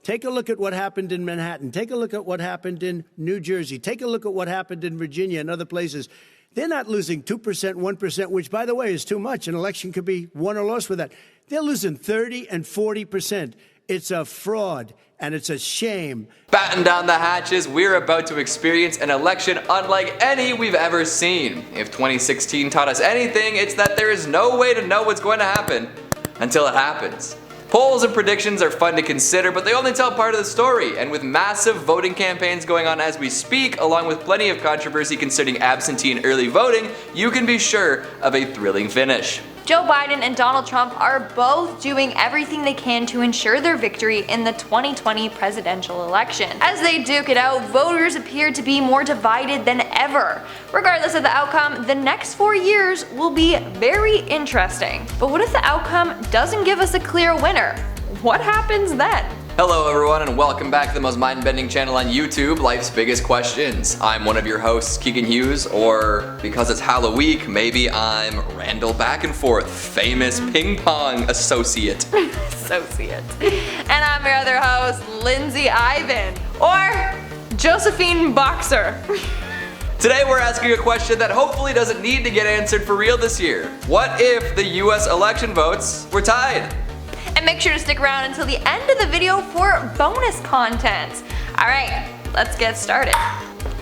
Take a look at what happened in Manhattan. Take a look at what happened in New Jersey. Take a look at what happened in Virginia and other places. They're not losing 2%, 1%, which, by the way, is too much. An election could be won or lost with that. They're losing 30 and 40%. It's a fraud, and it's a shame. Batten down the hatches, we're about to experience an election unlike any we've ever seen. If 2016 taught us anything, it's that there is no way to know what's going to happen until it happens. Polls and predictions are fun to consider, but they only tell part of the story, and with massive voting campaigns going on as we speak, along with plenty of controversy concerning absentee and early voting, you can be sure of a thrilling finish. Joe Biden and Donald Trump are both doing everything they can to ensure their victory in the 2020 presidential election. As they duke it out, voters appear to be more divided than ever. Regardless of the outcome, the next 4 years will be very interesting. But what if the outcome doesn't give us a clear winner? What happens then? Hello everyone and welcome back to the most mind-bending channel on YouTube, Life's Biggest Questions. I'm one of your hosts, Keegan Hughes, or because it's Halloween, maybe I'm Randall Back and Forth, famous ping pong associate. And I'm your other host, Lindsay Ivan, or Josephine Boxer. Today we're asking a question that hopefully doesn't need to get answered for real this year. What if the US election votes were tied? And make sure to stick around until the end of the video for bonus content. Alright, let's get started.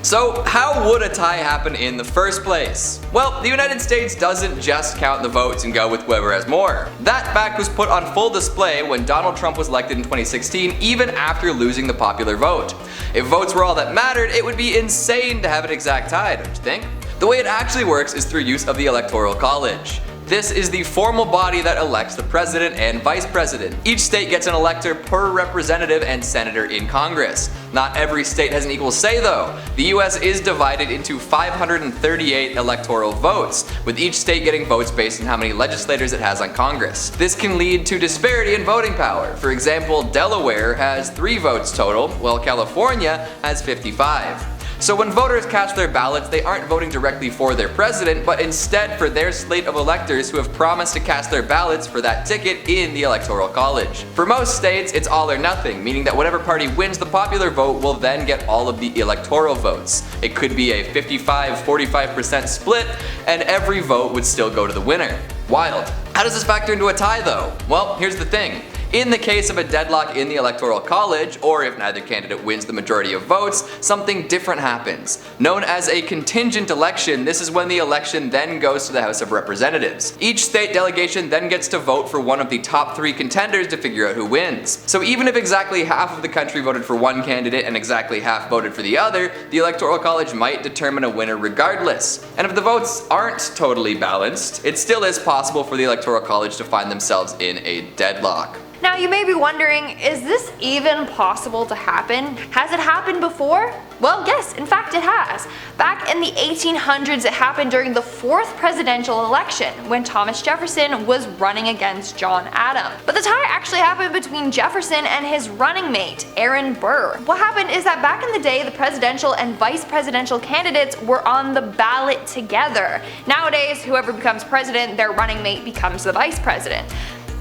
So how would a tie happen in the first place? Well, the United States doesn't just count the votes and go with whoever has more. That fact was put on full display when Donald Trump was elected in 2016, even after losing the popular vote. If votes were all that mattered, it would be insane to have an exact tie, don't you think? The way it actually works is through use of the Electoral College. This is the formal body that elects the president and vice president. Each state gets an elector per representative and senator in Congress. Not every state has an equal say though. The US is divided into 538 electoral votes, with each state getting votes based on how many legislators it has on Congress. This can lead to disparity in voting power. For example, Delaware has 3 votes total, while California has 55. So when voters cast their ballots, they aren't voting directly for their president, but instead for their slate of electors who have promised to cast their ballots for that ticket in the Electoral College. For most states, it's all or nothing, meaning that whatever party wins the popular vote will then get all of the electoral votes. It could be a 55-45% split, and every vote would still go to the winner. Wild. How does this factor into a tie though? Well, here's the thing. In the case of a deadlock in the Electoral College, or if neither candidate wins the majority of votes, something different happens. Known as a contingent election, this is when the election then goes to the House of Representatives. Each state delegation then gets to vote for one of the top 3 contenders to figure out who wins. So even if exactly half of the country voted for one candidate and exactly half voted for the other, the Electoral College might determine a winner regardless. And if the votes aren't totally balanced, it still is possible for the Electoral College to find themselves in a deadlock. Now you may be wondering, is this even possible to happen? Has it happened before? Well, yes, in fact it has. Back in the 1800s, it happened during the 4th presidential election, when Thomas Jefferson was running against John Adams. But the tie actually happened between Jefferson and his running mate, Aaron Burr. What happened is that back in the day, the presidential and vice presidential candidates were on the ballot together. Nowadays, whoever becomes president, their running mate becomes the vice president.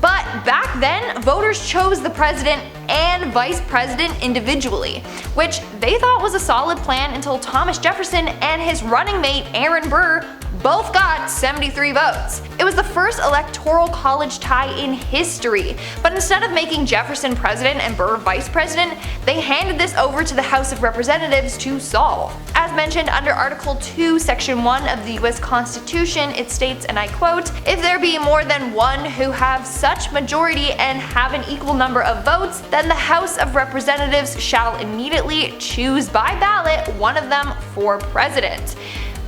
But back then, voters chose the president and vice president individually, which they thought was a solid plan until Thomas Jefferson and his running mate Aaron Burr both got 73 votes. It was the first electoral college tie in history, but instead of making Jefferson president and Burr vice president, they handed this over to the House of Representatives to solve. As mentioned under Article 2, Section 1 of the US Constitution, it states, and I quote, "If there be more than one who have such majority and have an equal number of votes, then the House of Representatives shall immediately choose by ballot one of them for president."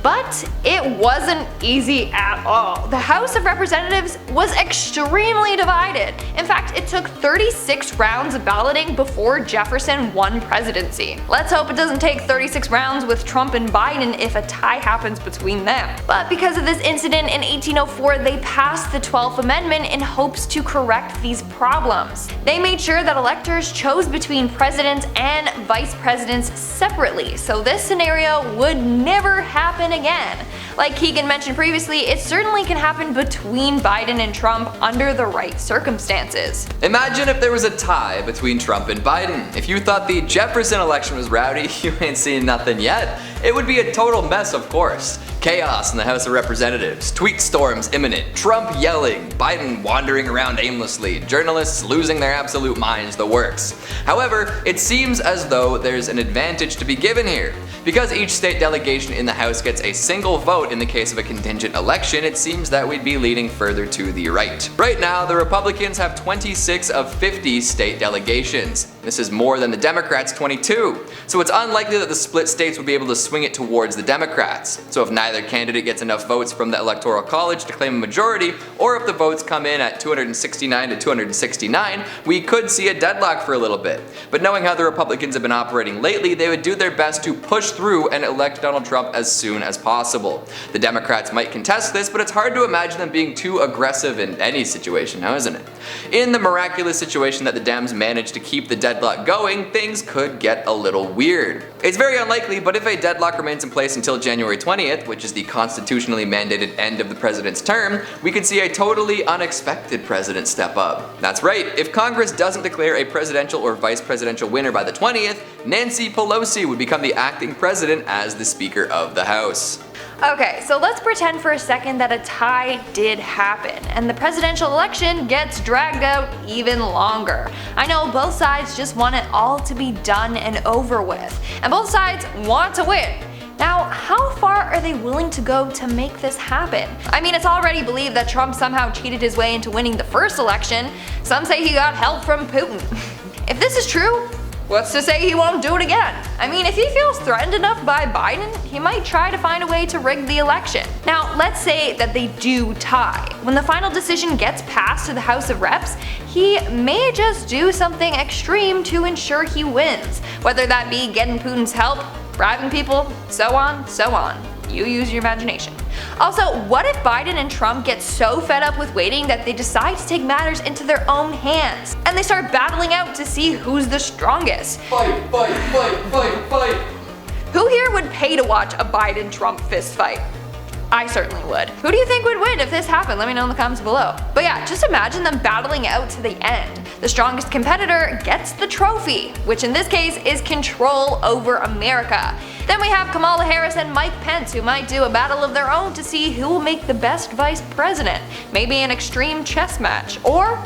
But it wasn't easy at all. The House of Representatives was extremely divided. In fact, it took 36 rounds of balloting before Jefferson won presidency. Let's hope it doesn't take 36 rounds with Trump and Biden if a tie happens between them. But because of this incident in 1804, they passed the 12th Amendment in hopes to correct these problems. They made sure that electors chose between presidents and vice presidents separately, so this scenario would never happen happen again. Like Keegan mentioned previously, it certainly can happen between Biden and Trump under the right circumstances. Imagine if there was a tie between Trump and Biden. If you thought the Jefferson election was rowdy, you ain't seen nothing yet. It would be a total mess, of course. Chaos in the House of Representatives, tweet storms imminent, Trump yelling, Biden wandering around aimlessly, journalists losing their absolute minds, the works. However, it seems as though there's an advantage to be given here. Because each state delegation in the House gets a single vote in the case of a contingent election, it seems that we'd be leaning further to the right. Right now, the Republicans have 26 of 50 state delegations. This is more than the Democrats' 22. So it's unlikely that the split states would be able to swing it towards the Democrats. So if neither candidate gets enough votes from the Electoral College to claim a majority, or if the votes come in at 269 to 269, we could see a deadlock for a little bit. But knowing how the Republicans have been operating lately, they would do their best to push through and elect Donald Trump as soon as possible. The Democrats might contest this, but it's hard to imagine them being too aggressive in any situation now, isn't it? In the miraculous situation that the Dems managed to keep the deadlock going, things could get a little weird. It's very unlikely, but if a deadlock remains in place until January 20th, which is the constitutionally mandated end of the president's term, we could see a totally unexpected president step up. That's right, if Congress doesn't declare a presidential or vice presidential winner by the 20th, Nancy Pelosi would become the acting president as the Speaker of the House. Okay, so let's pretend for a second that a tie did happen, and the presidential election gets dragged out even longer. I know both sides just want it all to be done and over with, and both sides want to win. Now, how far are they willing to go to make this happen? I mean, it's already believed that Trump somehow cheated his way into winning the first election. Some say he got help from Putin. If this is true, what's to say he won't do it again? I mean, if he feels threatened enough by Biden, he might try to find a way to rig the election. Now, let's say that they do tie. When the final decision gets passed to the House of Reps, he may just do something extreme to ensure he wins. Whether that be getting Putin's help, bribing people, so on, so on. You use your imagination. Also, what if Biden and Trump get so fed up with waiting that they decide to take matters into their own hands, and they start battling out to see who's the strongest? Fight, fight, fight, fight, fight. Who here would pay to watch a Biden-Trump fist fight? I certainly would. Who do you think would win if this happened? Let me know in the comments below. But yeah, just imagine them battling out to the end. The strongest competitor gets the trophy, which in this case is control over America. Then we have Kamala Harris and Mike Pence, who might do a battle of their own to see who will make the best vice president. Maybe an extreme chess match, or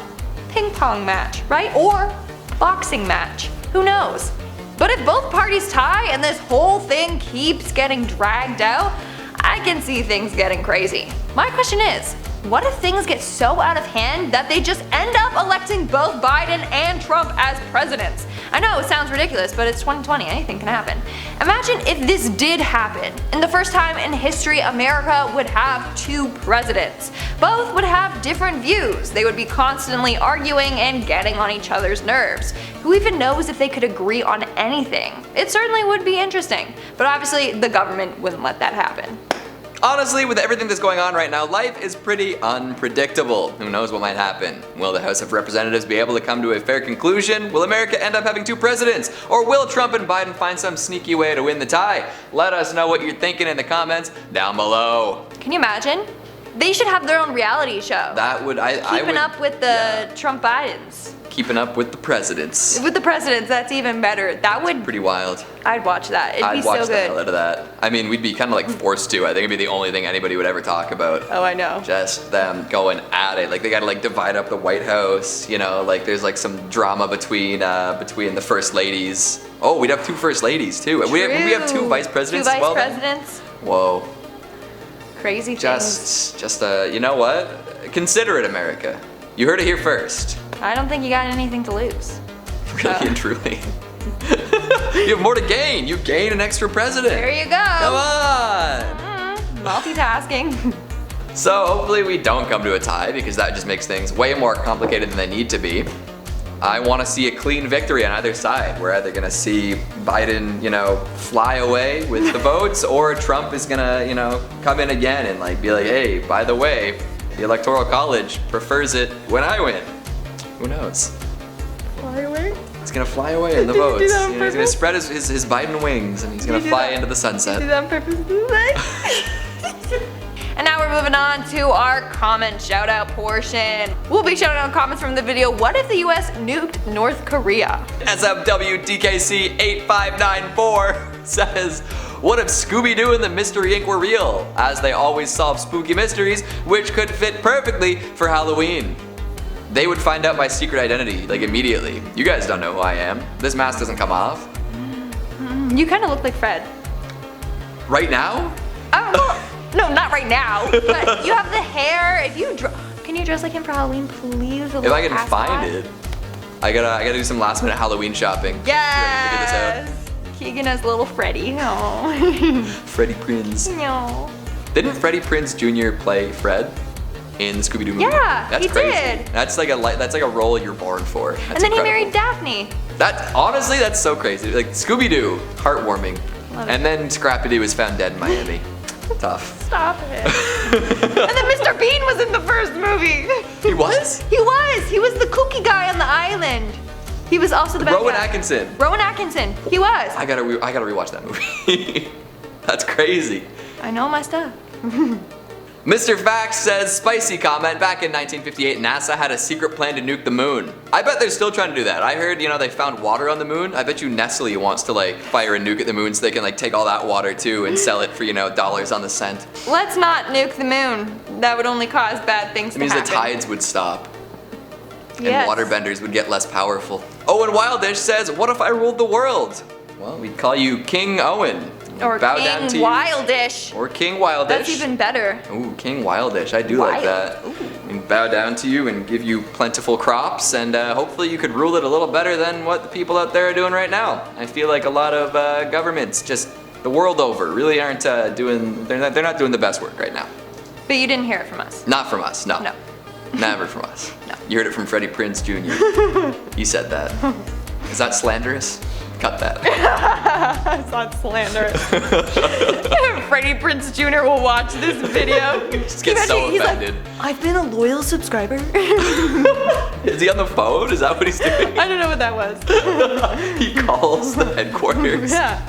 ping pong match, right? Or boxing match. Who knows? But if both parties tie and this whole thing keeps getting dragged out, I can see things getting crazy. My question is, what if things get so out of hand that they just end up electing both Biden and Trump as presidents? I know it sounds ridiculous, but it's 2020, anything can happen. Imagine if this did happen, and the first time in history America would have two presidents. Both would have different views, they would be constantly arguing and getting on each other's nerves. Who even knows if they could agree on anything? It certainly would be interesting, but obviously the government wouldn't let that happen. Honestly, with everything that's going on right now, life is pretty unpredictable. Who knows what might happen? Will the House of Representatives be able to come to a fair conclusion? Will America end up having two presidents? Or will Trump and Biden find some sneaky way to win the tie? Let us know what you're thinking in the comments down below. Can you imagine? They should have their own reality show. That would, I Keeping would, up with the Trump Bidens. Keeping up with the presidents. With the presidents, that's even better. That would, Pretty wild. I'd watch that. It'd be I'd so watch the hell good. out of that. I mean, we'd be kind of like forced to. I think it'd be the only thing anybody would ever talk about. Oh, I know. Just them going at it. Like they gotta like divide up the White House. You know, like there's like some drama between the first ladies. Oh, we'd have two first ladies too. We have two vice presidents Two as well. vice Then? presidents. Whoa. Crazy things. Just you know what? Consider it, America. You heard it here first. I don't think you got anything to lose. Really and truly. You have more to gain. You gain an extra president. There you go. Come on. Multitasking. So hopefully we don't come to a tie because that just makes things way more complicated than they need to be. I want to see a clean victory on either side. We're either gonna see Biden, fly away with the votes, or Trump is gonna, come in again and like be like, hey, by the way, the Electoral College prefers it when I win. Who knows? Fly away. He's gonna fly away in the Did you votes. do that on He's gonna purpose? spread his Biden wings and he's gonna fly into the sunset. Did you do that on purpose? And now we're moving on to our comment shout out portion. We'll be shouting out comments from the video, what if the US nuked North Korea? SFWDKC8594 says, what if Scooby-Doo and the Mystery Inc. were real? As they always solve spooky mysteries, which could fit perfectly for Halloween. They would find out my secret identity, like immediately. You guys don't know who I am. This mask doesn't come off. You kind of look like Fred. Right now? Oh, no, not right now. But you have the hair. If you can you dress like him for Halloween, please? If I can find it. I gotta do some last minute Halloween shopping. Yes. Keegan as little Freddy. No. Freddie Prinze. No. Didn't Freddie Prinze Jr. play Fred in the Scooby-Doo movie? Yeah, that's he crazy. did. That's like a role you're born for. That's And then incredible. he married Daphne. Honestly, that's so crazy. Like Scooby-Doo, heartwarming. Love it. And then Scrappy-Doo was found dead in Miami. Tough. Stop it. And then Mr. Bean was in the first movie. He was? He was. He was the kooky guy on the island. He was also the bad Rowan guy. Atkinson. Rowan Atkinson. He was. I gotta rewatch that movie. That's crazy. I know my stuff. Mr. Fax says, spicy comment, back in 1958, NASA had a secret plan to nuke the moon. I bet they're still trying to do that. I heard, they found water on the moon. I bet you Nestle wants to fire a nuke at the moon so they can take all that water too and sell it for, dollars on the cent. Let's not nuke the moon. That would only cause bad things It to means happen. the tides would stop. Yes. And waterbenders would get less powerful. Owen Wildish says, what if I ruled the world? Well, we'd call you King Owen. Or Bow down to King you. Wildish. Or King Wildish. That's even better. Ooh, King Wildish. I do like that. And bow down to you and give you plentiful crops, and hopefully you could rule it a little better than what the people out there are doing right now. I feel like a lot of governments, just the world over, really aren't they're not doing the best work right now. But you didn't hear it from us. Not from us, no. No. Never from us. No. You heard it from Freddie Prinze Jr. You said that. Is that slanderous? Cut that. It's not slanderous. Freddie Prinze Jr. will watch this video. Just get so offended. I've been a loyal subscriber. Is he on the phone? Is that what he's doing? I don't know what that was. He calls the headquarters. Yeah.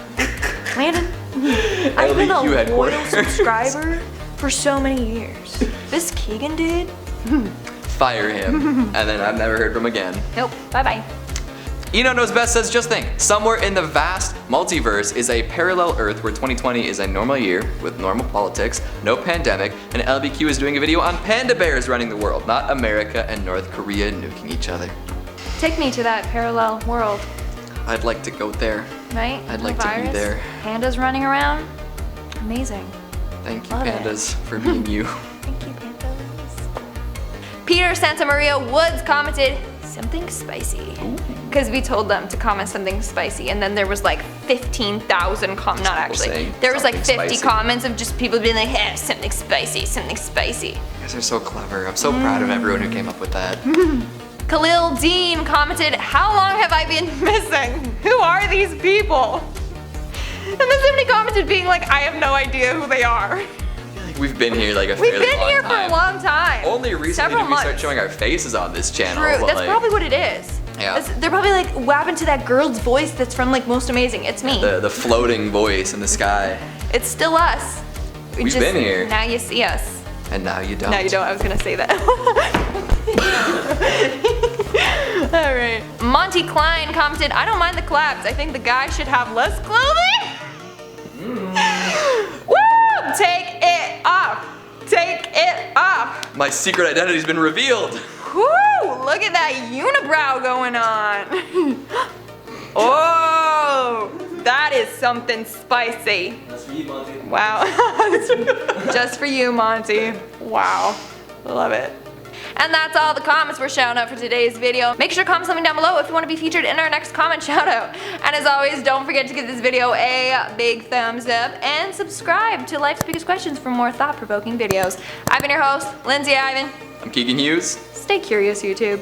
Landon, I've been a LBQ loyal headquarters. subscriber for so many years. This Keegan dude? Fire him. And then I've never heard from him again. Nope. Bye-bye. Eno Knows Best says, just think, somewhere in the vast multiverse is a parallel Earth where 2020 is a normal year with normal politics, no pandemic, and LBQ is doing a video on panda bears running the world, not America and North Korea nuking each other. Take me to that parallel world, I'd like to go there. right? I'd No like to be virus, there. Pandas running around. Amazing. Thank you, Love it. pandas, for being you. Thank you, pandas. Peter Santa Maria Woods commented, something spicy. Because we told them to comment something spicy, and then there was 15,000 not actually. saying There was 50 something spicy. comments of just people being like, hey, something spicy, something spicy. You guys are so clever. I'm so proud of everyone who came up with that. Khalil Dean commented, how long have I been missing? Who are these people? And then somebody commented being like, I have no idea who they are. We've been here a We've fairly been long here time. for a long time. Only recently Several did we start months. showing our faces on this channel. True, but, that's probably what it is. Yeah. They're probably like, what happened to that girl's voice that's from Most Amazing? It's me. the floating voice in the sky. It's still us. We've been here. Now you see us. And now you don't. No, you don't. I was gonna say that. All right. Monty Klein commented, I don't mind the collabs. I think the guy should have less clothing. Woo! Take it off. Take it off. My secret identity's been revealed. Woo! Look at that unibrow going on. Oh, that is something spicy. That's for you, Monty. Wow. Just for you, Monty. Wow. Love it. And that's all the comments we're shouting out for today's video. Make sure to comment something down below if you want to be featured in our next comment shout out. And as always, don't forget to give this video a big thumbs up and subscribe to Life's Biggest Questions for more thought-provoking videos. I've been your host, Lindsay Ivan. I'm Keegan Hughes. Stay curious, YouTube.